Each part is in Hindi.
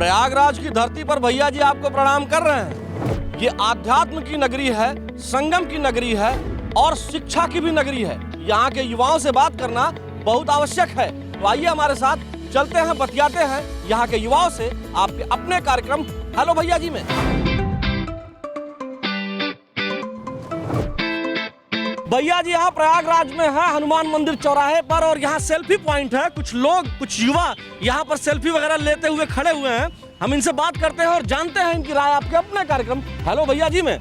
प्रयागराज की धरती पर भैया जी आपको प्रणाम कर रहे हैं। ये आध्यात्म की नगरी है, संगम की नगरी है और शिक्षा की भी नगरी है। यहाँ के युवाओं से बात करना बहुत आवश्यक है। तो आइए हमारे साथ चलते हैं, बतियाते हैं यहाँ के युवाओं से आपके अपने कार्यक्रम हेलो भैया जी में। भैया जी यहाँ प्रयागराज में है, हनुमान मंदिर चौराहे पर, और यहाँ सेल्फी पॉइंट है। कुछ लोग, कुछ युवा यहाँ पर सेल्फी वगैरह लेते हुए खड़े हुए हैं। हम इनसे बात करते हैं और जानते हैं इनकी राय आपके अपने कार्यक्रम हेलो भैया जी में।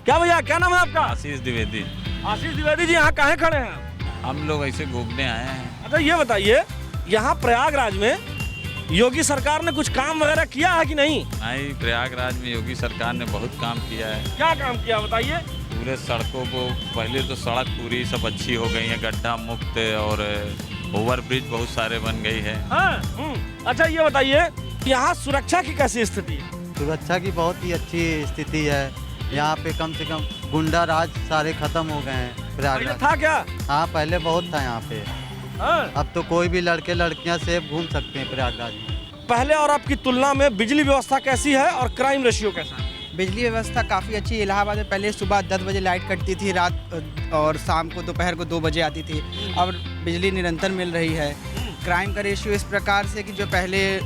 क्या भैया, क्या नाम है आपका? आशीष द्विवेदी। आशीष द्विवेदी जी, यहाँ काहे खड़े हैं? हम लोग ऐसे घूमने आए हैं। अच्छा ये बताइए, यहाँ प्रयागराज में योगी सरकार ने कुछ काम वगैरह किया है कि नहीं? नहीं, प्रयागराज में योगी सरकार ने बहुत काम किया है। क्या काम किया बताइए? पूरे सड़कों को, पहले तो सड़क पूरी सब अच्छी हो गई है, गड्ढा मुक्त, और ओवरब्रिज बहुत सारे बन गई है। हाँ, अच्छा ये बताइए, यहाँ सुरक्षा की कैसी स्थिति है? सुरक्षा की बहुत ही अच्छी स्थिति है। यहाँ पे कम से कम गुंडा राज सारे खत्म हो गए हैं पहले प्रयागराज। था क्या? हाँ, पहले बहुत था यहाँ पे। हाँ। अब तो कोई भी लड़के लड़कियाँ सेफ घूम सकते हैं प्रयागराज में। पहले और अब की तुलना में बिजली व्यवस्था कैसी है और क्राइम रेशियो कैसा है? बिजली व्यवस्था काफ़ी अच्छी है। इलाहाबाद में पहले सुबह 10 बजे लाइट कटती थी, रात और शाम को दोपहर को 2 बजे आती थी। अब बिजली निरंतर मिल रही है। क्राइम का रेशियो इस प्रकार से कि जो पहले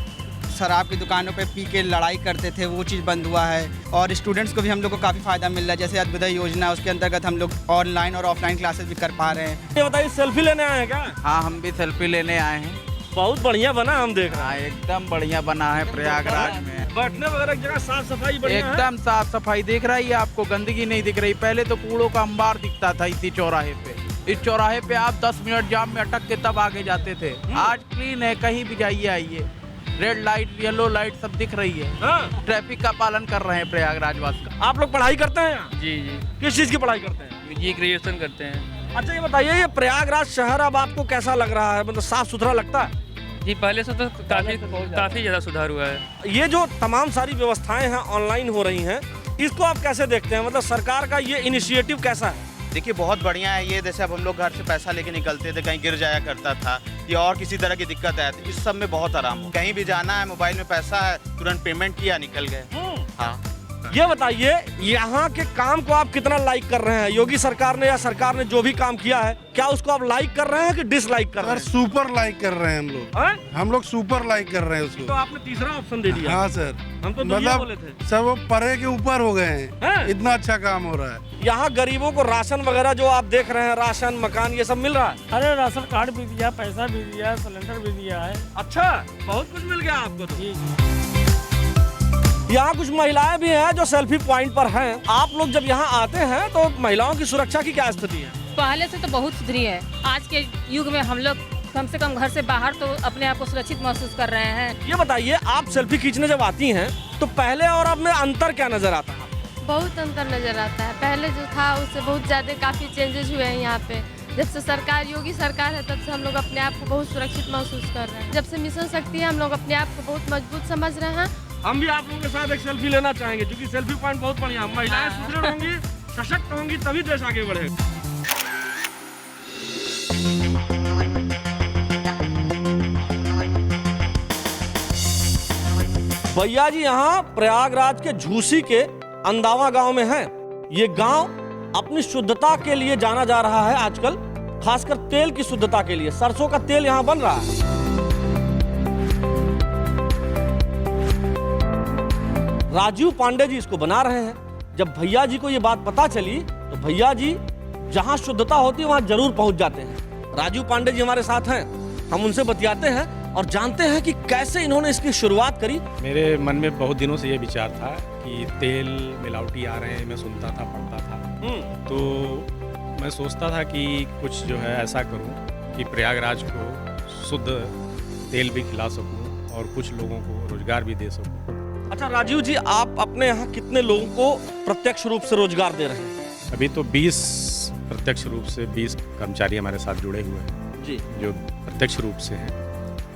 शराब की दुकानों पे पी के लड़ाई करते थे, वो चीज़ बंद हुआ है। और स्टूडेंट्स को भी हम लोग को काफ़ी फ़ायदा मिल रहा है। जैसे अद्भुत योजना, उसके अंतर्गत हम लोग ऑनलाइन और ऑफलाइन क्लासेस भी कर पा रहे हैं। ये बताइए, सेल्फी लेने आए हैं क्या? हाँ, हम भी सेल्फी लेने आए हैं। बहुत बढ़िया बना, हम देख रहे हाँ, हैं। एकदम बढ़िया बना है प्रयागराज में। बैठने वगैरह की जगह साफ सफाई बढ़िया है। एकदम साफ सफाई दिख रही है आपको, गंदगी नहीं दिख रही। पहले तो कूड़ों का अंबार दिखता था इसी चौराहे पे। इस चौराहे पे आप 10 मिनट जाम में अटक के तब आगे जाते थे। आज क्लीन है, कहीं भी जाइए आइए। रेड लाइट, येलो लाइट सब दिख रही है। हाँ। ट्रैफिक का पालन कर रहे हैं प्रयागराज वासी। आप लोग पढ़ाई करते हैं यहाँ? जी जी किस चीज़ की पढ़ाई करते हैं? जी ग्रेजुएशन करते हैं। अच्छा ये बताइए, ये प्रयागराज शहर अब आपको कैसा लग रहा है? मतलब साफ सुथरा लगता है? जी पहले से तो काफ़ी ज़्यादा सुधार हुआ है। ये जो तमाम सारी व्यवस्थाएं हैं ऑनलाइन हो रही हैं, इसको आप कैसे देखते हैं? मतलब सरकार का ये इनिशिएटिव कैसा है? देखिए बहुत बढ़िया है ये। जैसे अब हम लोग घर से पैसा लेके निकलते थे, कहीं गिर जाया करता था या और किसी तरह की दिक्कत है, तो इस सब में बहुत आराम हो। कहीं भी जाना है, मोबाइल में पैसा है, तुरंत पेमेंट किया, निकल गए। हाँ, ये बताइए, यहाँ के काम को आप कितना लाइक कर रहे हैं? योगी सरकार ने या सरकार ने जो भी काम किया है, क्या उसको आप लाइक कर रहे हैं कि डिसलाइक कर रहे हैं? सर सुपर लाइक कर रहे हैं हम लोग। हैं? हम लोग सुपर लाइक कर रहे हैं उसको। तो आपने तीसरा ऑप्शन दे दिया। हाँ सर, हम तो दुनिया बोले थे। सर वो परे के ऊपर हो गए हैं? हैं। इतना अच्छा काम हो रहा है। यहाँ गरीबों को राशन वगैरह जो आप देख रहे हैं, राशन, मकान, ये सब मिल रहा है? अरे राशन कार्ड भी दिया, पैसा भी दिया, सिलेंडर भी दिया है। अच्छा, बहुत कुछ मिल गया आपको तो। यहाँ कुछ महिलाएं भी हैं जो सेल्फी पॉइंट पर हैं। आप लोग जब यहाँ आते हैं तो महिलाओं की सुरक्षा की क्या स्थिति है? पहले से तो बहुत सुधरी है। आज के युग में हम लोग कम से कम घर से बाहर तो अपने आप को सुरक्षित महसूस कर रहे हैं। ये बताइए, आप सेल्फी खींचने जब आती हैं तो पहले और अब में अंतर क्या नजर आता है? बहुत अंतर नजर आता है। पहले जो था उससे बहुत ज़्यादा काफ़ी चेंजेस हुए हैं यहाँ पे। जब से सरकार योगी सरकार है, तब से हम लोग अपने आप को बहुत सुरक्षित महसूस कर रहे हैं। जब से मिशन शक्ति है, हम लोग अपने आप को बहुत मजबूत समझ रहे हैं। हम भी आप लोगों के साथ एक सेल्फी लेना चाहेंगे, क्योंकि सेल्फी पॉइंट बहुत बढ़िया। महिलाएं सुदृढ़ होंगी, सशक्त होंगी, तभी देश आगे बढ़ेगा। भैया जी यहाँ प्रयागराज के झूसी के अंदावा गांव में है। ये गांव अपनी शुद्धता के लिए जाना जा रहा है आजकल, खासकर तेल की शुद्धता के लिए। सरसों का तेल यहाँ बन रहा है। राजीव पांडे जी इसको बना रहे हैं। जब भैया जी को ये बात पता चली तो भैया जी जहां शुद्धता होती है वहां जरूर पहुंच जाते हैं। राजीव पांडे जी हमारे साथ हैं, हम उनसे बतियाते हैं और जानते हैं कि कैसे इन्होंने इसकी शुरुआत करी। मेरे मन में बहुत दिनों से ये विचार था कि तेल मिलावटी आ रहे हैं। मैं सुनता था, पढ़ता था, तो मैं सोचता था कि कुछ जो है ऐसा करूं कि प्रयागराज को शुद्ध तेल भी खिला सकूं और कुछ लोगों को रोजगार भी दे सकूं। अच्छा राजीव जी, आप अपने यहाँ कितने लोगों को प्रत्यक्ष रूप से रोजगार दे रहे हैं? अभी तो 20 प्रत्यक्ष रूप से 20 कर्मचारी हमारे साथ जुड़े हुए हैं जी, जो प्रत्यक्ष रूप से हैं,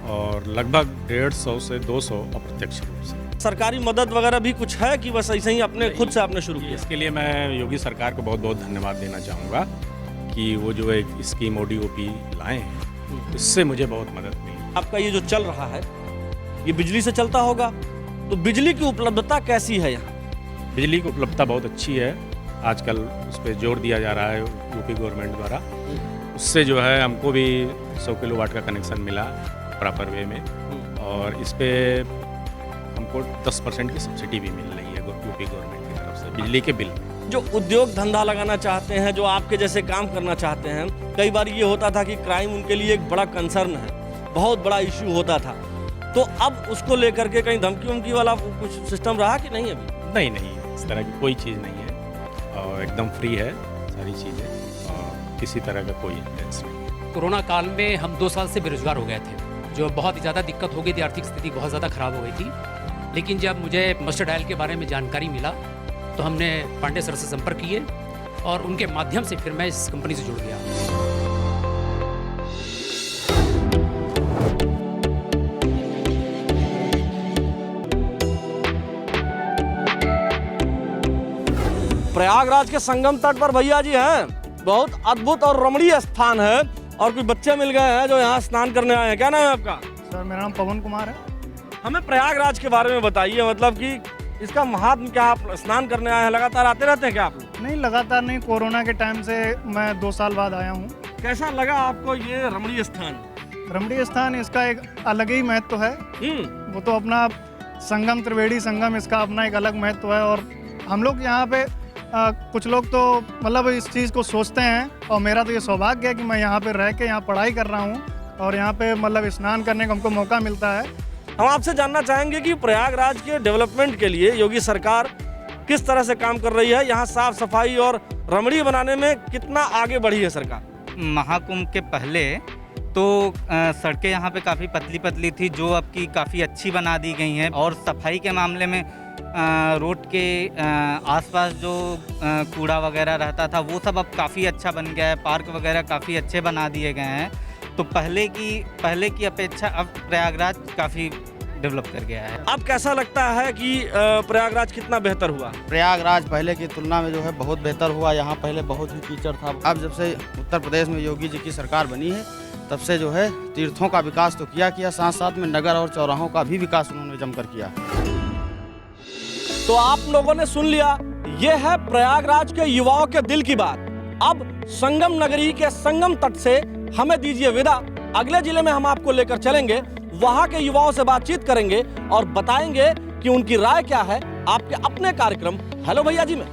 और लगभग 150 से 200 अप्रत्यक्ष रूप से। सरकारी मदद वगैरह भी कुछ है कि बस ऐसे ही अपने खुद से आपने शुरू किया? इसके लिए मैं योगी सरकार को बहुत बहुत धन्यवाद देना चाहूँगा कि वो जो एक स्कीम ODOP लाए हैं, इससे मुझे बहुत मदद मिली। आपका ये जो चल रहा है, ये बिजली से चलता होगा? तो बिजली की उपलब्धता कैसी है यहाँ? बिजली की उपलब्धता बहुत अच्छी है। आजकल उस पर जोर दिया जा रहा है यूपी गवर्नमेंट द्वारा। उससे जो है हमको भी 100 किलोवाट का कनेक्शन मिला प्रॉपर वे में, और इस पे हमको 10% की सब्सिडी भी मिल रही है यूपी गवर्नमेंट की तरफ से बिजली के बिल में। जो उद्योग धंधा लगाना चाहते हैं, जो आपके जैसे काम करना चाहते हैं, कई बार ये होता था कि क्राइम उनके लिए एक बड़ा कंसर्न है, बहुत बड़ा इश्यू होता था, तो अब उसको लेकर के कहीं धमकी वमकी वाला कुछ सिस्टम रहा कि नहीं? अभी नहीं, इस तरह की कोई चीज़ नहीं है और एकदम फ्री है सारी चीज़ें, और किसी तरह का कोई इंटेंस नहीं। कोरोना काल में हम 2 साल से बेरोजगार हो गए थे, जो बहुत ही ज़्यादा दिक्कत हो गई थी, आर्थिक स्थिति बहुत ज़्यादा ख़राब हो गई थी। लेकिन जब मुझे मस्टर्ड डायल के बारे में जानकारी मिला तो हमने पांडे सर से संपर्क किए और उनके माध्यम से फिर मैं इस कंपनी से जुड़ गया। प्रयागराज के संगम तट पर भैया जी हैं, बहुत अद्भुत और रमणीय स्थान है, और कुछ बच्चे मिल गए हैं जो यहाँ स्नान करने आए हैं। क्या नाम है आपका? सर मेरा नाम पवन कुमार है। हमें प्रयागराज के बारे में बताइए, मतलब कि इसका महात्म क्या? आप स्नान करने आए हैं, लगातार आते रहते हैं क्या आप लोग? नहीं, लगातार नहीं, कोरोना के टाइम से मैं 2 साल बाद आया हूँ। कैसा लगा आपको ये रमणीय स्थान? रमणीय स्थान, इसका एक अलग ही महत्व है। वो तो अपना संगम, त्रिवेणी संगम, इसका अपना एक अलग महत्व है। और हम लोग यहाँ पे कुछ लोग तो मतलब इस चीज़ को सोचते हैं, और मेरा तो ये सौभाग्य है कि मैं यहाँ पे रह के यहाँ पढ़ाई कर रहा हूँ और यहाँ पे मतलब स्नान करने का हमको मौका मिलता है। हम आपसे जानना चाहेंगे कि प्रयागराज के डेवलपमेंट के लिए योगी सरकार किस तरह से काम कर रही है, यहाँ साफ सफाई और रमणीय बनाने में कितना आगे बढ़ी है सरकार? महाकुंभ के पहले तो सड़कें यहाँ पे काफ़ी पतली पतली थी, जो अब की काफ़ी अच्छी बना दी गई हैं। और सफाई के मामले में रोड के आसपास जो कूड़ा वगैरह रहता था वो सब अब काफ़ी अच्छा बन गया है। पार्क वगैरह काफ़ी अच्छे बना दिए गए हैं। तो पहले की अपेक्षा अब प्रयागराज काफ़ी डेवलप कर गया है। अब कैसा लगता है कि प्रयागराज कितना बेहतर हुआ? प्रयागराज पहले की तुलना में जो है बहुत बेहतर हुआ। यहाँ पहले बहुत ही कीचड़ था। अब जब से उत्तर प्रदेश में योगी जी की सरकार बनी है, तब से जो है तीर्थों का विकास तो किया, साथ साथ में नगर और चौराहों का भी विकास उन्होंने जमकर किया। तो आप लोगों ने सुन लिया, ये है प्रयागराज के युवाओं के दिल की बात। अब संगम नगरी के संगम तट से हमें दीजिए विदा। अगले जिले में हम आपको लेकर चलेंगे, वहां के युवाओं से बातचीत करेंगे और बताएंगे कि उनकी राय क्या है आपके अपने कार्यक्रम हेलो भैया जी में।